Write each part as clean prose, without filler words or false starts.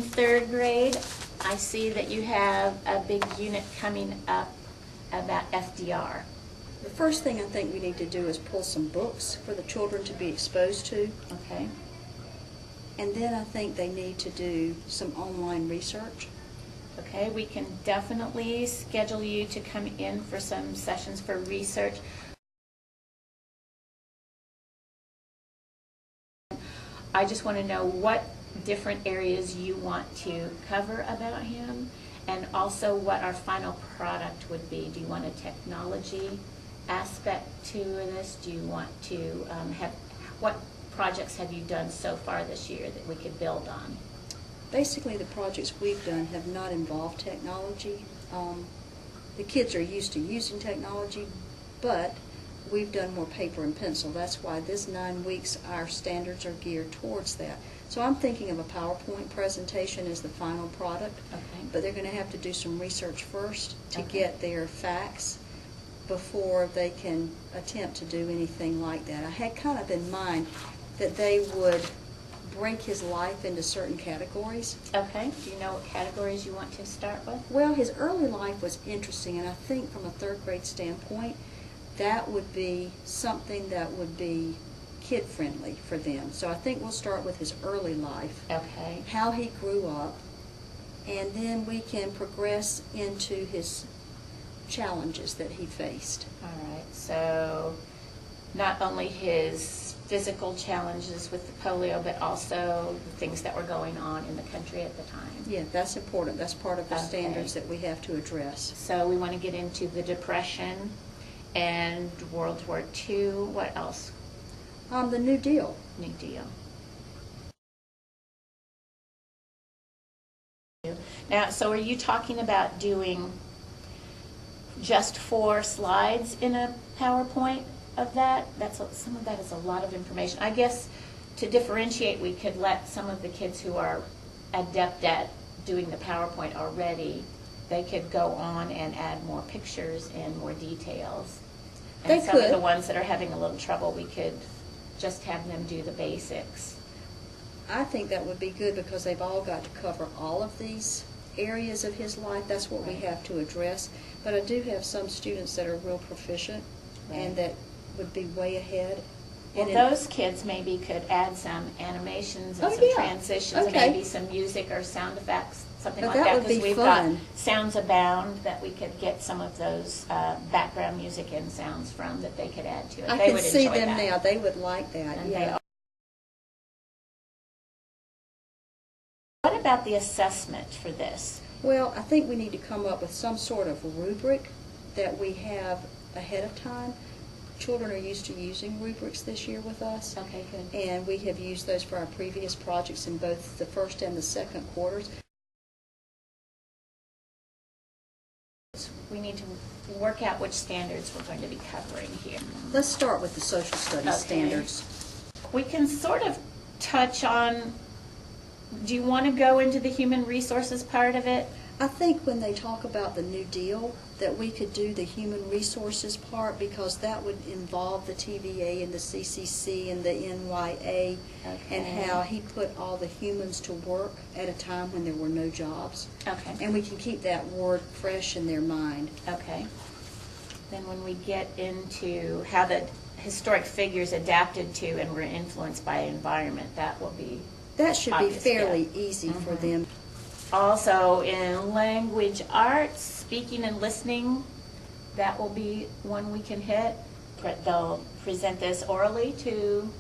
Third grade, I see that you have a big unit coming up about FDR. The first thing I think we need to do is pull some books for the children to be exposed to. Okay. And then I think they need to do some online research. Okay, we can definitely schedule you to come in for some sessions for research. I just want to know what different areas you want to cover about him, and also what our final product would be. Do you want a technology aspect to this? Do you want to what projects have you done so far this year that we could build on? Basically, the projects we've done have not involved technology. The kids are used to using technology, but we've done more paper and pencil. That's why this 9 weeks our standards are geared towards that. So I'm thinking of a PowerPoint presentation as the final product, Okay. but they're going to have to do some research first to Okay. get their facts before they can attempt to do anything like that. I had kind of in mind that they would break his life into certain categories. Okay. Do you know what categories you want to start with? Well, his early life was interesting, and I think from a third grade standpoint, that would be something that would be kid-friendly for them. So I think we'll start with his early life, Okay. how he grew up, and then we can progress into his challenges that he faced. All right. So not only his physical challenges with the polio, but also the things that were going on in the country at the time. Yeah, that's important. That's part of the Okay. standards that we have to address. So we want to get into the Depression and World War II. What else? The New Deal. New Deal. Now, so are you talking about doing just 4 slides in a PowerPoint of that? Some of that is a lot of information. I guess to differentiate, we could let some of the kids who are adept at doing the PowerPoint already, they could go on and add more pictures and more details. And They some of could. the ones that are having a little trouble, we could just have them do the basics. I think that would be good because they've all got to cover all of these areas of his life. That's what we Right. have to address. But I do have some students that are real proficient and that would be way ahead. Well, And those kids maybe could add some animations and Oh, some yeah. transitions, and Okay. maybe some music or sound effects, something Now, like that that. would be Because we've fun. got Sounds Abound that we could get some of those background music and sounds from that they could add to it. I They can would see enjoy them that. now. They would like that. And Yeah. What about the assessment for this? Well, I think we need to come up with some sort of rubric that we have ahead of time. Children are used to using rubrics this year with us. Okay, good. And we have used those for our previous projects in both the first and the second quarters. We need to work out which standards we're going to be covering here. Let's start with the social studies Okay. standards. We can sort of touch on, do you want to go into the human resources part of it? I think when they talk about the New Deal, that we could do the human resources part because that would involve the TVA and the CCC and the NYA and Okay. how he put all the humans to work at a time when there were no jobs. Okay. And we can keep that word fresh in their mind. Okay. Then when we get into how the historic figures adapted to and were influenced by environment, that will be That should be obvious, fairly yeah. easy for Mhm. them. Also, in language arts, speaking and listening, that will be one we can hit. They'll present this orally to...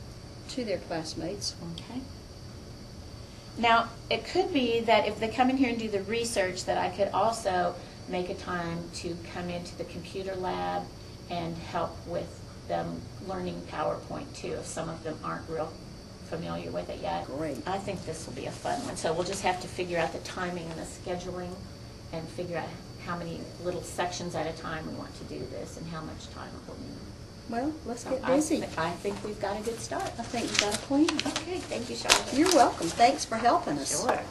To their classmates. Okay. Now, it could be that if they come in here and do the research, that I could also make a time to come into the computer lab and help with them learning PowerPoint too, if some of them aren't real familiar with it yet. Great. I think this will be a fun one. So we'll just have to figure out the timing and the scheduling and figure out how many little sections at a time we want to do this and how much time it will need. Well, let's So get busy. I think we've got a good start. I think we got a plan. Okay, thank you, Charlotte. You're welcome. Thanks for helping us. Sure.